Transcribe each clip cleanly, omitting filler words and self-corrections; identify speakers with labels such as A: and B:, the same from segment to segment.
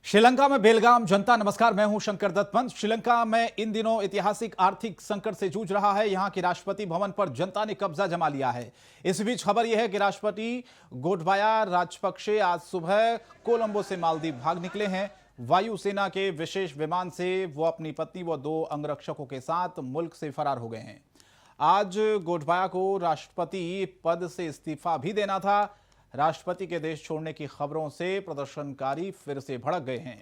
A: श्रीलंका में बेलगाम जनता नमस्कार। मैं हूं शंकर दत्त पंत। श्रीलंका में इन दिनों ऐतिहासिक आर्थिक संकट से जूझ रहा है। यहां के राष्ट्रपति भवन पर जनता ने कब्जा जमा लिया है। इस बीच खबर यह है कि राष्ट्रपति गोटबाया राजपक्षे आज सुबह कोलंबो से मालदीव भाग निकले हैं। वायुसेना के विशेष विमान से वो अपनी पत्नी व 2 अंगरक्षकों के साथ मुल्क से फरार हो गए हैं। आज गोटबाया को राष्ट्रपति पद से इस्तीफा भी देना था। राष्ट्रपति के देश छोड़ने की खबरों से प्रदर्शनकारी फिर से भड़क गए हैं।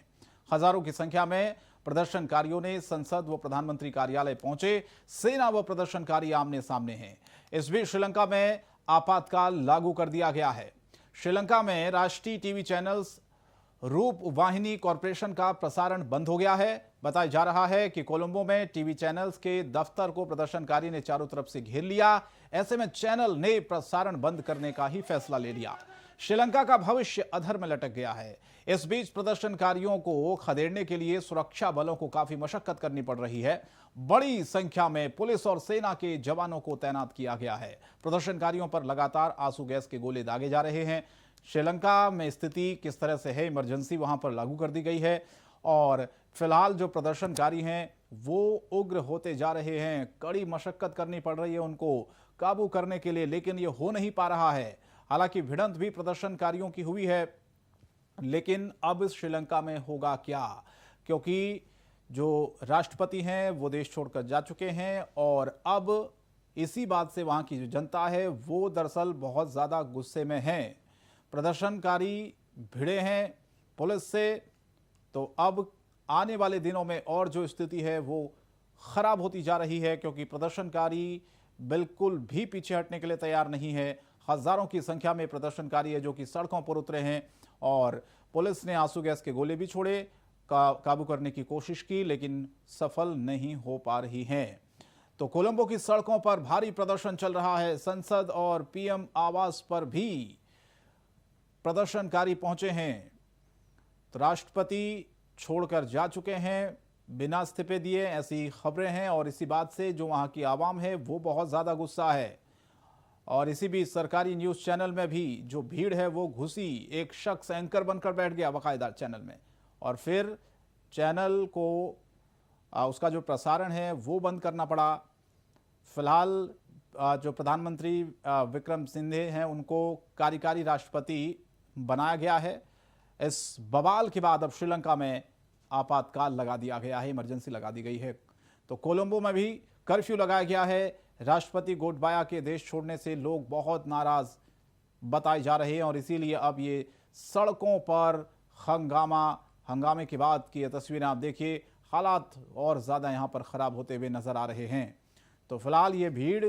A: हजारों की संख्या में प्रदर्शनकारियों ने संसद व प्रधानमंत्री कार्यालय पहुंचे। सेना व प्रदर्शनकारी आमने सामने हैं। इस बीच श्रीलंका में आपातकाल लागू कर दिया गया है। श्रीलंका में राष्ट्रीय टीवी चैनल्स रूपवाहिनी कॉरपोरेशन का प्रसारण बंद हो गया है। बताया जा रहा है कि कोलंबो में टीवी चैनल्स के दफ्तर को प्रदर्शनकारी ने चारों तरफ से घेर लिया। ऐसे में चैनल ने प्रसारण बंद करने का ही फैसला ले लिया। श्रीलंका का भविष्य अधर में लटक गया है। इस बीच प्रदर्शनकारियों को खदेड़ने के लिए सुरक्षा बलों को काफी मशक्कत करनी पड़ रही है। बड़ी संख्या में पुलिस और सेना के जवानों को तैनात किया गया है। प्रदर्शनकारियों पर लगातार आंसू गैस के गोले दागे जा रहे हैं। श्रीलंका में स्थिति किस तरह से है, इमरजेंसी वहां पर लागू कर दी गई है और फिलहाल जो प्रदर्शनकारी हैं वो उग्र होते जा रहे हैं। कड़ी मशक्कत करनी पड़ रही है उनको काबू करने के लिए, लेकिन ये हो नहीं पा रहा है। हालांकि भिड़ंत भी प्रदर्शनकारियों की हुई है, लेकिन अब श्रीलंका में होगा क्या, क्योंकि जो राष्ट्रपति हैं वो देश छोड़कर जा चुके हैं और अब इसी बात से वहां की जो जनता है वो दरअसल बहुत ज्यादा गुस्से में है। प्रदर्शनकारी भिड़े हैं पुलिस से, तो अब आने वाले दिनों में और जो स्थिति है वो खराब होती जा रही है, क्योंकि प्रदर्शनकारी बिल्कुल भी पीछे हटने के लिए तैयार नहीं है। हजारों की संख्या में प्रदर्शनकारी है जो कि सड़कों पर उतरे हैं और पुलिस ने आंसू गैस के गोले भी छोड़े, काबू करने की कोशिश की, लेकिन सफल नहीं हो पा रही हैं। तो कोलंबो की सड़कों पर भारी प्रदर्शन चल रहा है। संसद और पीएम आवास पर भी प्रदर्शनकारी पहुंचे हैं। तो राष्ट्रपति छोड़कर जा चुके हैं बिना इस्तीफे दिए, ऐसी खबरें हैं और इसी बात से जो वहां की आवाम है वो बहुत ज्यादा गुस्सा है। और इसी बीच सरकारी न्यूज चैनल में भी जो भीड़ है वो घुसी। एक शख्स एंकर बनकर बैठ गया बाकायदा चैनल में और फिर चैनल को उसका जो प्रसारण है वो बंद करना पड़ा। फिलहाल जो प्रधानमंत्री विक्रम सिंघे हैं उनको कार्यकारी राष्ट्रपति बनाया गया है। इस बवाल के बाद अब श्रीलंका में आपातकाल लगा दिया गया है, इमरजेंसी लगा दी गई है। तो कोलंबो में भी कर्फ्यू लगाया गया है। राष्ट्रपति गोटबाया के देश छोड़ने से लोग बहुत नाराज बताए जा रहे हैं और इसीलिए अब ये सड़कों पर हंगामे के बाद की ये तस्वीरें आप देखिए। हालात और ज्यादा यहां पर खराब होते हुए नजर आ रहे हैं। तो फिलहाल ये भीड़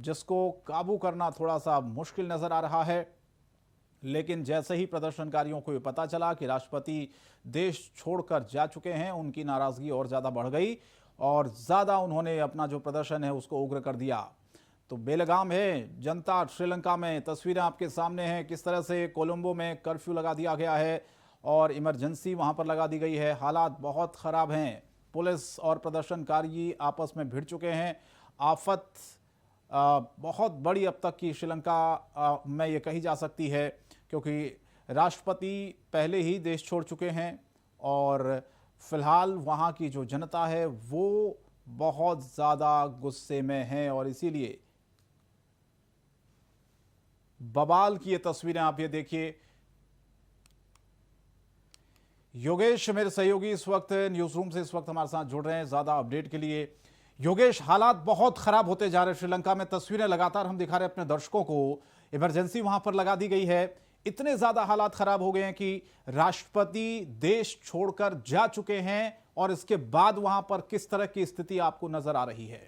A: जिसको काबू करना थोड़ा सा मुश्किल नजर आ रहा है, लेकिन जैसे ही प्रदर्शनकारियों को ये पता चला कि राष्ट्रपति देश छोड़कर जा चुके हैं, उनकी नाराजगी और ज्यादा बढ़ गई और ज्यादा उन्होंने अपना जो प्रदर्शन है उसको उग्र कर दिया। तो बेलगाम है जनता श्रीलंका में। तस्वीरें आपके सामने हैं किस तरह से कोलंबो में कर्फ्यू लगा दिया गया है और इमरजेंसी वहां पर लगा दी गई है। हालात बहुत खराब हैं। पुलिस और प्रदर्शनकारी आपस में भिड़ चुके हैं। आफत बहुत बड़ी अब तक की श्रीलंका में ये कही जा सकती है, क्योंकि राष्ट्रपति पहले ही देश छोड़ चुके हैं और फिलहाल वहाँ की जो जनता है वो बहुत ज़्यादा गुस्से में है और इसीलिए बवाल की ये तस्वीरें आप ये देखिए। योगेश मेरे सहयोगी इस वक्त न्यूज रूम से इस वक्त हमारे साथ जुड़ रहे हैं ज़्यादा अपडेट के लिए। योगेश, हालात बहुत खराब होते जा रहे हैं श्रीलंका में। तस्वीरें लगातार हम दिखा रहे हैं अपने दर्शकों को। इमरजेंसी वहां पर लगा दी गई है। इतने ज्यादा हालात खराब हो गए हैं कि राष्ट्रपति देश छोड़कर जा चुके हैं और इसके बाद वहां पर किस तरह की स्थिति आपको नजर आ रही है?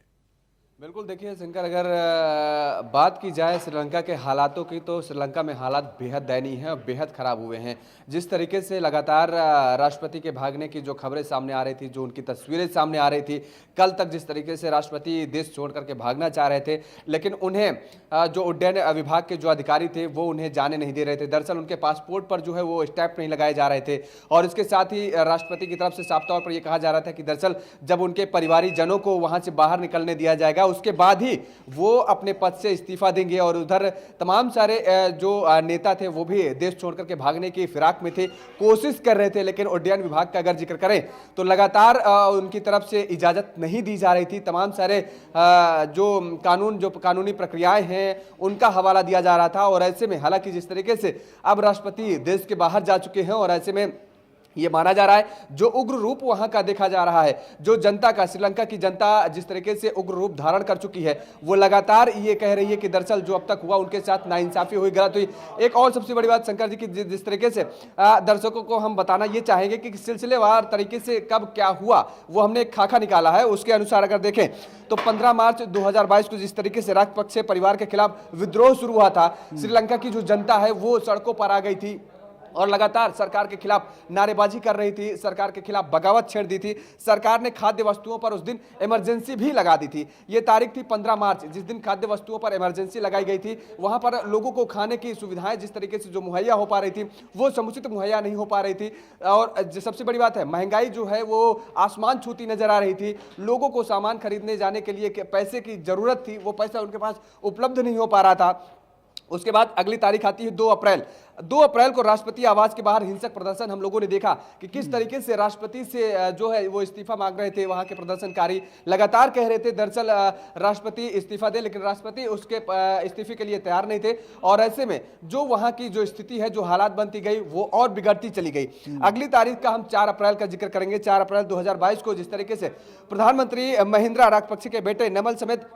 B: बिल्कुल, देखिए शंकर, अगर बात की जाए श्रीलंका के हालातों की तो श्रीलंका में हालात बेहद दयनीय हैं और बेहद ख़राब हुए हैं। जिस तरीके से लगातार राष्ट्रपति के भागने की जो खबरें सामने आ रही थी, जो उनकी तस्वीरें सामने आ रही थी, कल तक जिस तरीके से राष्ट्रपति देश छोड़ करके भागना चाह रहे थे, लेकिन उन्हें जो उड्डयन विभाग के जो अधिकारी थे वो उन्हें जाने नहीं दे रहे थे। दरअसल उनके पासपोर्ट पर जो है वो स्टैंप नहीं लगाए जा रहे थे और इसके साथ ही राष्ट्रपति की तरफ से साफ तौर पर यह कहा जा रहा था कि दरअसल जब उनके परिवारीजनों को वहाँ से बाहर निकलने दिया जाएगा उसके बाद ही वो अपने पद से इस्तीफा देंगे। और उधर तमाम सारे जो नेता थे वो भी देश छोड़कर के भागने की फिराक में थे, कोशिश कर रहे थे, लेकिन उड्डयन विभाग का अगर जिक्र करें तो लगातार उनकी तरफ से इजाजत नहीं दी जा रही थी। तमाम सारे जो कानूनी प्रक्रियाएं हैं उनका हवाला दिया जा रहा था। और ऐसे में हालांकि जिस तरीके से अब राष्ट्रपति देश के बाहर जा चुके हैं और ऐसे में ये माना जा रहा है जो उग्र रूप वहां का देखा जा रहा है, जो जनता का, श्रीलंका की जनता जिस तरीके से उग्र रूप धारण कर चुकी है, वो लगातार ये कह रही है कि दरअसल जो अब तक हुआ उनके साथ नाइंसाफी हुई, गलत हुई। एक और सबसे बड़ी बात शंकर जी की, जिस तरीके से दर्शकों को हम बताना ये चाहेंगे कि सिलसिलेवार तरीके से कब क्या हुआ वो हमने एक खाका निकाला है। उसके अनुसार अगर देखें तो 15 मार्च 2022 को जिस तरीके से राजपक्षे परिवार के खिलाफ विद्रोह शुरू हुआ था, श्रीलंका की जो जनता है वो सड़कों पर आ गई थी और लगातार सरकार के खिलाफ नारेबाजी कर रही थी, सरकार के खिलाफ बगावत छेड़ दी थी। सरकार ने खाद्य वस्तुओं पर उस दिन इमरजेंसी भी लगा दी थी। ये तारीख थी 15 मार्च, जिस दिन खाद्य वस्तुओं पर इमरजेंसी लगाई गई थी। वहां पर लोगों को खाने की सुविधाएं जिस तरीके से जो मुहैया हो पा रही थी वो समुचित मुहैया नहीं हो पा रही थी। और सबसे बड़ी बात है, महंगाई जो है वो आसमान छूती नजर आ रही थी। लोगों को सामान खरीदने जाने के लिए पैसे की जरूरत थी, वो पैसा उनके पास उपलब्ध नहीं हो पा रहा था। उसके बाद अगली तारीख आती है 2 अप्रैल। 2 अप्रैल को राष्ट्रपति आवास के बाहर हिंसक प्रदर्शन हम लोगों ने देखा कि किस तरीके से राष्ट्रपति से जो है वो इस्तीफा मांग रहे थे। वहां के प्रदर्शनकारी लगातार कह रहे थे दरअसल राष्ट्रपति इस्तीफा दे, लेकिन राष्ट्रपति उसके इस्तीफे के लिए तैयार नहीं थे। और ऐसे में जो वहां की जो स्थिति है, जो हालात बनती गई, वो और बिगड़ती चली गई। अगली तारीख का हम 4 अप्रैल का जिक्र करेंगे। 4 अप्रैल 2022 को जिस तरीके से प्रधानमंत्री महिंद्रा राजपक्षे के बेटे नमल समेत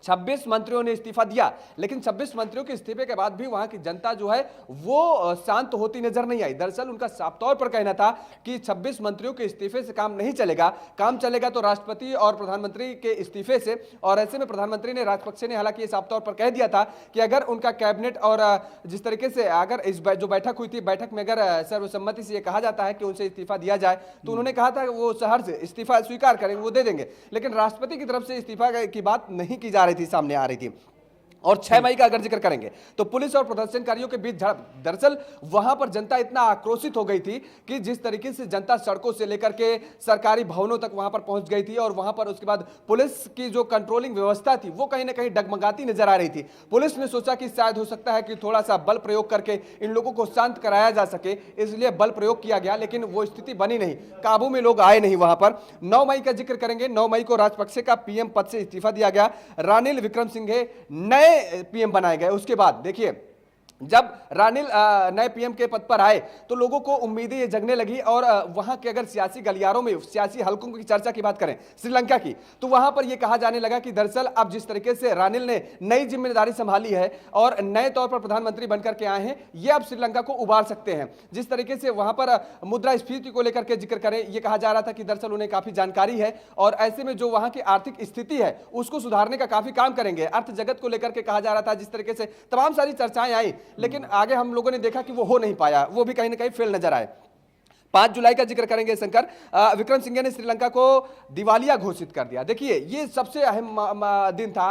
B: 26 मंत्रियों ने इस्तीफा दिया, लेकिन 26 मंत्रियों के इस्तीफे के बाद भी वहां की जनता जो है वो शांत होती नजर नहीं आई। दरअसल उनका साफ तौर पर कहना था कि 26 मंत्रियों के इस्तीफे से काम नहीं चलेगा, काम चलेगा तो राष्ट्रपति और प्रधानमंत्री के इस्तीफे से। और ऐसे में प्रधानमंत्री ने, राजपक्षे ने हालांकि साफ तौर पर कह दिया था कि अगर उनका कैबिनेट और जिस तरीके से अगर इस जो बैठक हुई थी, बैठक में अगर सर्वसम्मति से यह कहा जाता है कि उनसे इस्तीफा दिया जाए, तो उन्होंने कहा था वो शहर से इस्तीफा स्वीकार करेंगे, वो दे देंगे। लेकिन राष्ट्रपति की तरफ से इस्तीफा की बात नहीं की जा रही थी, सामने आ रही थी। और 6 मई का अगर जिक्र करेंगे तो पुलिस और प्रदर्शनकारियों के बीच झड़प। दरअसल वहां पर जनता इतना आक्रोशित हो गई थी कि जिस तरीके से जनता सड़कों से लेकर के सरकारी भवनों तक वहां पर पहुंच गई थी। और वहां पर उसके बाद पुलिस की जो कंट्रोलिंग व्यवस्था थी वो कहीं ना कहीं डगमगाती नजर आ रही थी। पुलिस ने सोचा कि शायद हो सकता है कि थोड़ा सा बल प्रयोग करके इन लोगों को शांत कराया जा सके, इसलिए बल प्रयोग किया गया, लेकिन वो स्थिति बनी नहीं, काबू में लोग आए नहीं वहां पर। 9 मई का जिक्र करेंगे। 9 मई को राजपक्षे का पीएम पद से इस्तीफा दिया गया। रानिल विक्रमसिंघे नए पीएम बनाए गए। उसके बाद देखिए, जब रानिल नए पीएम के पद पर आए तो लोगों को उम्मीदें ये जगने लगी। और वहां के अगर सियासी गलियारों में, सियासी हलकों की चर्चा की बात करें श्रीलंका की, तो वहां पर यह कहा जाने लगा कि दरअसल अब जिस तरीके से रानिल ने नई जिम्मेदारी संभाली है और नए तौर पर प्रधानमंत्री बनकर के आए हैं, ये अब श्रीलंका को उबार सकते हैं। जिस तरीके से वहां पर मुद्रास्फीति को लेकर के जिक्र करें, यह कहा जा रहा था कि दरअसल उन्हें काफी जानकारी है और ऐसे में जो वहां की आर्थिक स्थिति है उसको सुधारने का काफी काम करेंगे। अर्थ जगत को लेकर के कहा जा रहा था, जिस तरीके से तमाम सारी चर्चाएं आई, लेकिन आगे हम लोगों ने देखा कि वो हो नहीं पाया, वो भी कहीं ना कहीं फेल नजर आए। 5 जुलाई का जिक्र करेंगे शंकर। विक्रमसिंघे ने श्रीलंका को दिवालिया घोषित कर दिया। देखिए, ये सबसे अहम दिन था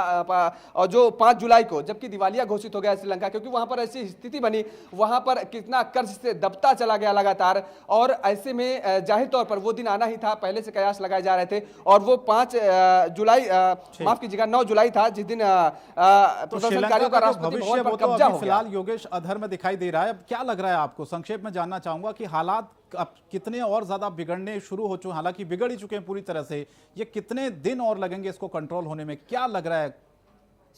B: और जो 5 जुलाई को, जबकि दिवालिया घोषित हो गया श्रीलंका, क्योंकि वहां पर ऐसी स्थिति बनी, वहां पर कितना कर्ज से दबता चला गया लगातार। और ऐसे में जाहिर तौर पर वो दिन आना ही था, पहले से कयास लगाए जा रहे थे। और वो 5 जुलाई, माफ कीजिएगा, 9 जुलाई था, जिस दिन प्रदर्शनकारियों का राष्ट्रपति भवन पर कब्जा हो गया।
A: फिलहाल योगेश अधर में दिखाई दे रहा है। अब क्या लग रहा है आपको? संक्षेप में जानना चाहूंगा कि हालात अब कितने और ज्यादा बिगड़ने शुरू हो चुके हैं, हालांकि बिगड़ ही चुके हैं पूरी तरह से, ये कितने दिन और लगेंगे इसको कंट्रोल होने में, क्या लग रहा है?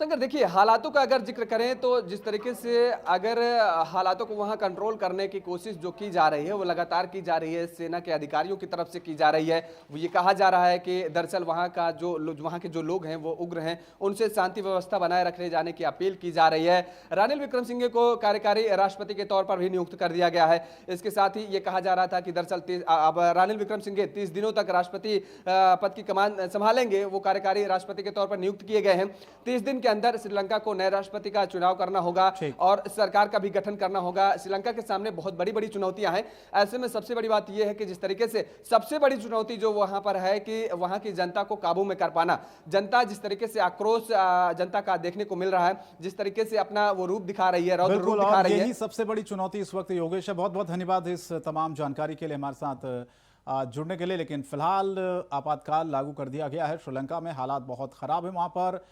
B: शंकर, देखिए, हालातों का अगर जिक्र करें तो जिस तरीके से अगर हालातों को वहां कंट्रोल करने की कोशिश जो की जा रही है वो लगातार की जा रही है, सेना के अधिकारियों की तरफ से की जा रही है। वो ये कहा जा रहा है कि दरअसल वहां के जो लोग हैं वो उग्र हैं, उनसे शांति व्यवस्था बनाए रखने जाने की अपील की जा रही है। रानिल विक्रमसिंघे को कार्यकारी राष्ट्रपति के तौर पर भी नियुक्त कर दिया गया है। इसके साथ ही ये कहा जा रहा था कि दरअसल अब रानिल विक्रमसिंघे 30 दिनों तक राष्ट्रपति पद की कमान संभालेंगे। वो कार्यकारी राष्ट्रपति के तौर पर नियुक्त किए गए हैं। 30 दिन के अंदर श्रीलंका को नए राष्ट्रपति का चुनाव करना होगा और सरकार का भी गठन करना होगा। श्रीलंका के सामने बहुत बड़ी बड़ी चुनौतियां हैं। ऐसे में सबसे बड़ी बात यह है कि जिस तरीके से सबसे बड़ी चुनौती जो वहां पर है कि वहां की जनता को काबू में कर पाना। जनता जिस तरीके से आक्रोश जनता का देखने को मिल रहा है, जिस तरीके से अपना वो रूप दिखा रही है, रौद्र रूप दिखा रही है,
A: यही सबसे बड़ी चुनौती इस वक्त। योगेश, बहुत बहुत धन्यवाद इस तमाम जानकारी के लिए हमारे साथ जुड़ने के लिए, लेकिन फिलहाल आपातकाल लागू कर दिया गया है। श्रीलंका में हालात बहुत खराब है। वहां पर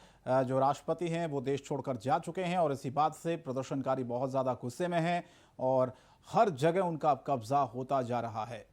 A: जो राष्ट्रपति हैं वो देश छोड़कर जा चुके हैं और इसी बात से प्रदर्शनकारी बहुत ज्यादा गुस्से में हैं और हर जगह उनका कब्जा होता जा रहा है।